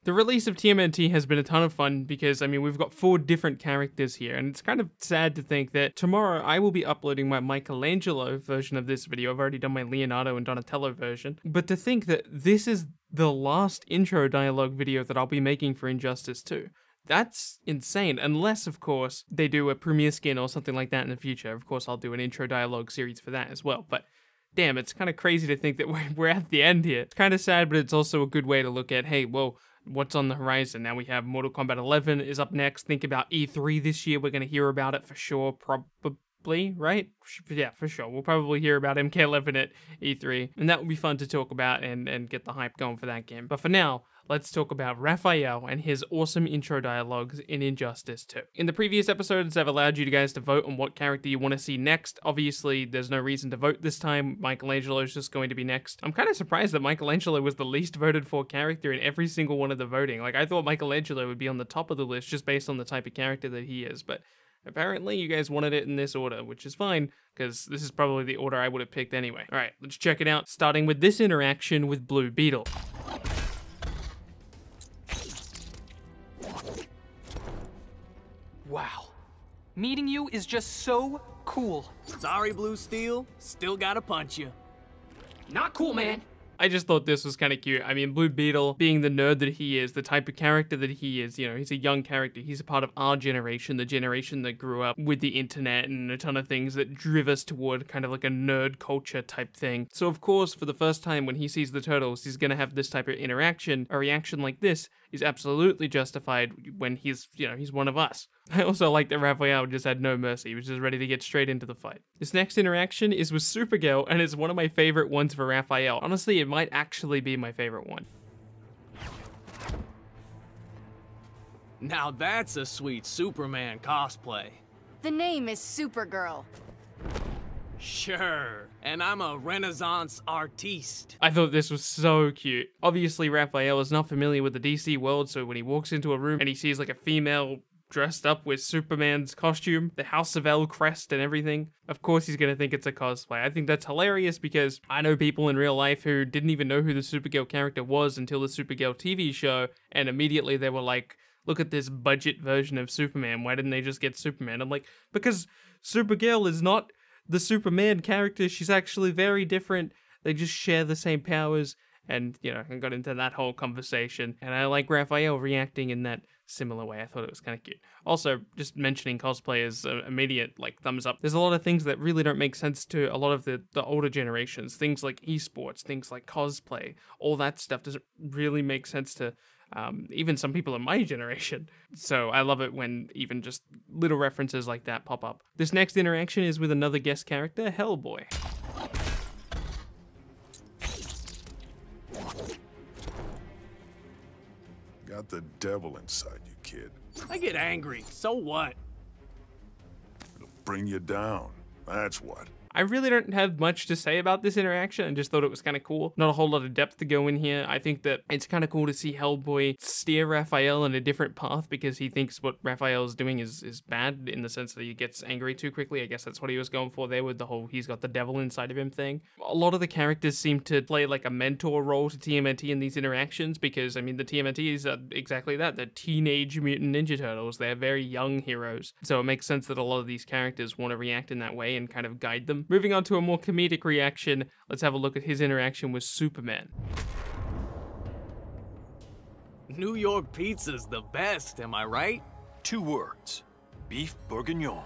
The release of TMNT has been a ton of fun because, I mean, we've got 4 different characters here, and it's kind of sad to think that tomorrow I will be uploading my Michelangelo version of this video. I've already done my Leonardo and Donatello version, but to think that this is the last intro dialogue video that I'll be making for Injustice 2. That's insane, unless, of course, they do a premiere skin or something like that in the future. Of course, I'll do an intro dialogue series for that as well, but damn, it's kind of crazy to think that we're at the end here. It's kind of sad, but it's also a good way to look at, hey, well, what's on the horizon? Now we have Mortal Kombat 11 is up next. Think about E3 this year. We're going to hear about it for sure, probably, right? Yeah, for sure. We'll probably hear about MK11 at E3, and that will be fun to talk about and get the hype going for that game. But for now, let's talk about Raphael and his awesome intro dialogues in Injustice 2. In the previous episodes, I've allowed you guys to vote on what character you want to see next. Obviously, there's no reason to vote this time. Michelangelo is just going to be next. I'm kind of surprised that Michelangelo was the least voted for character in every single one of the voting. Like, I thought Michelangelo would be on the top of the list just based on the type of character that he is, but apparently you guys wanted it in this order, which is fine, because this is probably the order I would have picked anyway. Alright, let's check it out, starting with this interaction with Blue Beetle. Wow. Meeting you is just so cool. Sorry, Blue Steel. Still gotta punch you. Not cool, man. I just thought this was kind of cute. I mean, Blue Beetle, being the nerd that he is, the type of character that he is, you know, he's a young character. He's a part of our generation, the generation that grew up with the internet and a ton of things that drive us toward kind of like a nerd culture type thing. So of course, for the first time when he sees the turtles, he's gonna have this type of interaction. A reaction like this is absolutely justified when he's, you know, he's one of us. I also like that Raphael just had no mercy. He was just ready to get straight into the fight. This next interaction is with Supergirl, and it's one of my favorite ones for Raphael. Honestly, it might actually be my favorite one. Now that's a sweet Superman cosplay. The name is Supergirl. Sure, and I'm a Renaissance artiste. I thought this was so cute. Obviously, Raphael is not familiar with the DC world, so when he walks into a room and he sees like a female dressed up with Superman's costume, the House of L crest and everything, of course he's gonna think it's a cosplay. I think that's hilarious because I know people in real life who didn't even know who the Supergirl character was until the Supergirl TV show, and immediately they were like, look at this budget version of Superman, why didn't they just get Superman? I'm like, because Supergirl is not the Superman character, she's actually very different, they just share the same powers, and, you know, I got into that whole conversation, and I like Raphael reacting in that similar way. I thought it was kind of cute. Also, just mentioning cosplay is an immediate, like, thumbs up. There's a lot of things that really don't make sense to a lot of the older generations. Things like esports, things like cosplay, all that stuff doesn't really make sense to even some people in my generation. So I love it when even just little references like that pop up. This next interaction is with another guest character, Hellboy. Got the devil inside you, kid. I get angry, so what? It'll bring you down, that's what. I really don't have much to say about this interaction. I just thought it was kind of cool. Not a whole lot of depth to go in here. I think that it's kind of cool to see Hellboy steer Raphael in a different path because he thinks what Raphael is doing is bad in the sense that he gets angry too quickly. I guess that's what he was going for there with the whole he's got the devil inside of him thing. A lot of the characters seem to play like a mentor role to TMNT in these interactions because, I mean, the TMNTs are exactly that. They're Teenage Mutant Ninja Turtles. They're very young heroes. So it makes sense that a lot of these characters want to react in that way and kind of guide them. Moving on to a more comedic reaction, let's have a look at his interaction with Superman. New York pizza's the best, am I right? 2 words. Beef bourguignon.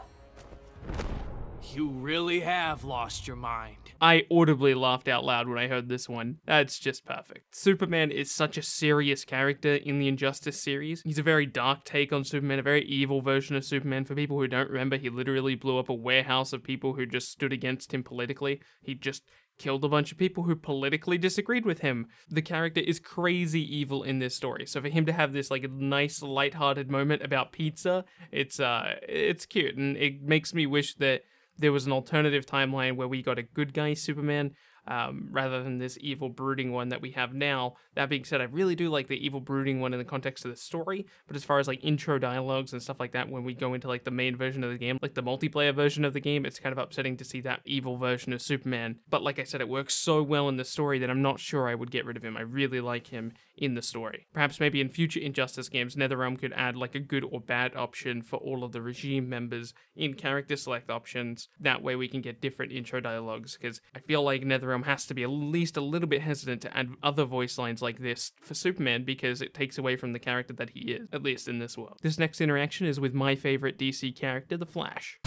You really have lost your mind. I audibly laughed out loud when I heard this one. That's just perfect. Superman is such a serious character in the Injustice series. He's a very dark take on Superman, a very evil version of Superman. For people who don't remember, he literally blew up a warehouse of people who just stood against him politically. He just killed a bunch of people who politically disagreed with him. The character is crazy evil in this story. So for him to have this like nice lighthearted moment about pizza, it's cute, and it makes me wish that there was an alternative timeline where we got a good guy Superman. rather than this evil brooding one that we have now. That being said, I really do like the evil brooding one in the context of the story, but as far as like intro dialogues and stuff like that, when we go into like the main version of the game, like the multiplayer version of the game, it's kind of upsetting to see that evil version of Superman. But like I said, it works so well in the story that I'm not sure I would get rid of him. I really like him in the story. Perhaps maybe in future Injustice games, NetherRealm could add like a good or bad option for all of the regime members in character select options. That way we can get different intro dialogues, because I feel like NetherRealm has to be at least a little bit hesitant to add other voice lines like this for Superman, because it takes away from the character that he is, at least in this world. This next interaction is with my favorite DC character, the Flash.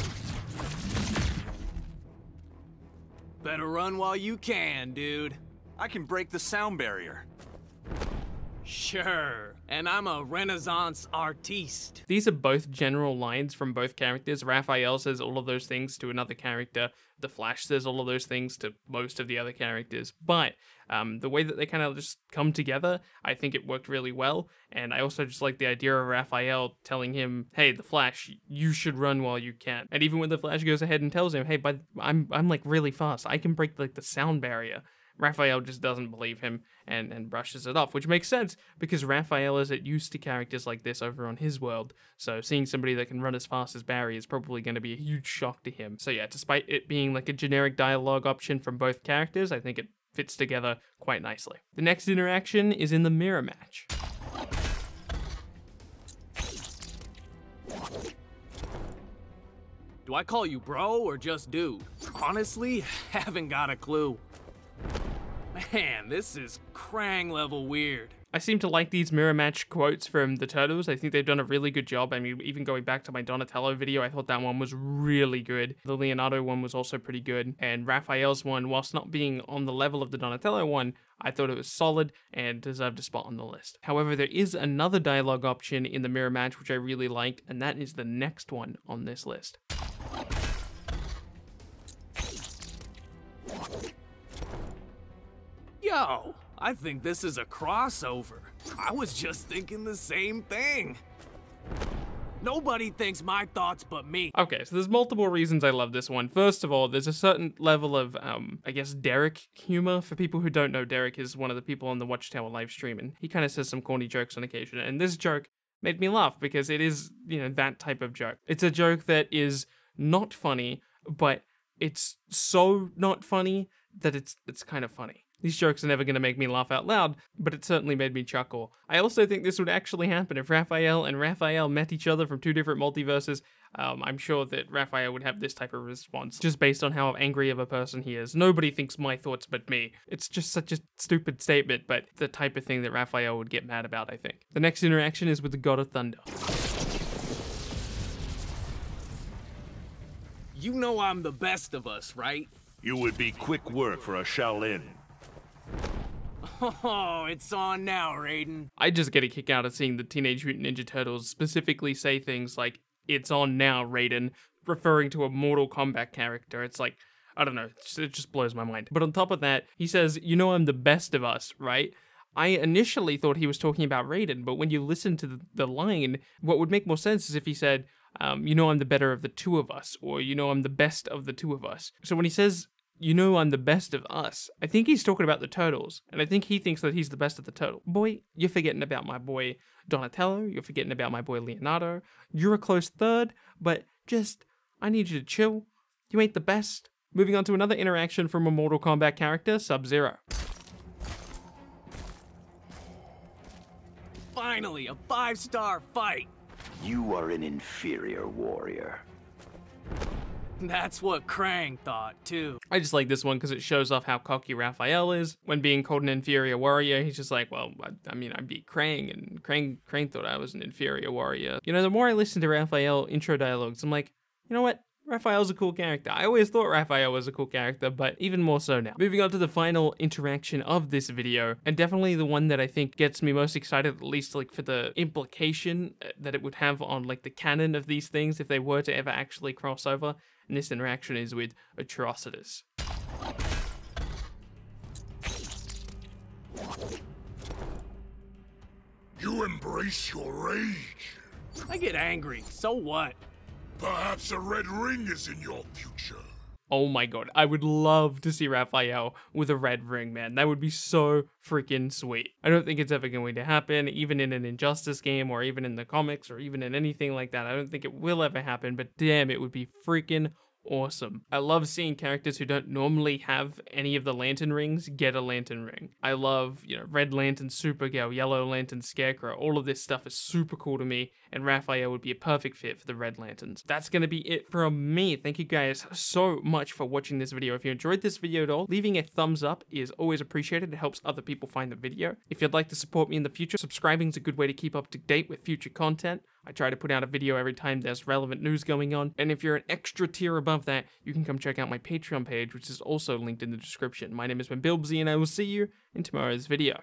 Better run while you can, dude. I can break the sound barrier. Sure, and I'm a Renaissance artiste. These are both general lines from both characters. Raphael says all of those things to another character. The Flash says all of those things to most of the other characters. But the way that they kind of just come together, I think it worked really well. And I also just like the idea of Raphael telling him, hey, the Flash, you should run while you can. And even when the Flash goes ahead and tells him, hey, but I'm like really fast. I can break like the sound barrier. Raphael just doesn't believe him and brushes it off, which makes sense because Raphael isn't used to characters like this over on his world, so seeing somebody that can run as fast as Barry is probably going to be a huge shock to him. So yeah, despite it being like a generic dialogue option from both characters, I think it fits together quite nicely. The next interaction is in the mirror match. Do I call you bro or just dude? Honestly, haven't got a clue. Man, this is Krang level weird. I seem to like these mirror match quotes from the Turtles. I think they've done a really good job. I mean, even going back to my Donatello video, I thought that one was really good. The Leonardo one was also pretty good. And Raphael's one, whilst not being on the level of the Donatello one, I thought it was solid and deserved a spot on the list. However, there is another dialogue option in the mirror match which I really liked, and that is the next one on this list. Yo, I think this is a crossover. I was just thinking the same thing. Nobody thinks my thoughts but me. Okay, so there's multiple reasons I love this one. First of all, there's a certain level of, I guess, Derek humor. For people who don't know, Derek is one of the people on the Watchtower live stream, and he kind of says some corny jokes on occasion, and this joke made me laugh because it is, you know, that type of joke. It's a joke that is not funny, but it's so not funny that it's kind of funny. These jokes are never going to make me laugh out loud, but it certainly made me chuckle. I also think this would actually happen if Raphael and Raphael met each other from two different multiverses. I'm sure that Raphael would have this type of response, just based on how angry of a person he is. Nobody thinks my thoughts but me. It's just such a stupid statement, but the type of thing that Raphael would get mad about, I think. The next interaction is with the God of Thunder. You know I'm the best of us, right? You would be quick work for a Shaolin. Oh, it's on now, Raiden. I just get a kick out of seeing the Teenage Mutant Ninja Turtles specifically say things like, "It's on now, Raiden," referring to a Mortal Kombat character. It's like, I don't know, it just blows my mind. But on top of that, he says, you know I'm the best of us, right? I initially thought he was talking about Raiden, but when you listen to the line, what would make more sense is if he said, you know I'm the better of the two of us, or you know I'm the best of the two of us. So when he says, you know I'm the best of us, I think he's talking about the Turtles, and I think he thinks that he's the best of the Turtle. Boy, you're forgetting about my boy Donatello, you're forgetting about my boy Leonardo. You're a close third, but just, I need you to chill. You ain't the best. Moving on to another interaction from a Mortal Kombat character, Sub-Zero. Finally, a 5-star fight. You are an inferior warrior. That's what Krang thought, too. I just like this one because it shows off how cocky Raphael is. When being called an inferior warrior, he's just like, well, I mean, I beat Krang, and Krang thought I was an inferior warrior. You know, the more I listen to Raphael intro dialogues, I'm like, you know what? Raphael's a cool character. I always thought Raphael was a cool character, but even more so now. Moving on to the final interaction of this video, and definitely the one that I think gets me most excited, at least like for the implication that it would have on like the canon of these things if they were to ever actually cross over. And this interaction is with Atrocitus. You embrace your rage. I get angry, so what? Perhaps a red ring is in your future. Oh my god, I would love to see Raphael with a red ring, man. That would be so freaking sweet. I don't think it's ever going to happen, even in an Injustice game, or even in the comics, or even in anything like that. I don't think it will ever happen, but damn, it would be freaking awesome. I love seeing characters who don't normally have any of the lantern rings get a lantern ring. I love, Red Lantern Supergirl, Yellow Lantern Scarecrow. All of this stuff is super cool to me, and Raphael would be a perfect fit for the Red Lanterns. That's gonna be it from me. Thank you guys so much for watching this video. If you enjoyed this video at all, leaving a thumbs up is always appreciated. It helps other people find the video. If you'd like to support me in the future, subscribing is a good way to keep up to date with future content. I try to put out a video every time there's relevant news going on, and if you're an extra tier above that, you can come check out my Patreon page, which is also linked in the description. My name has been Bilbzy, and I will see you in tomorrow's video.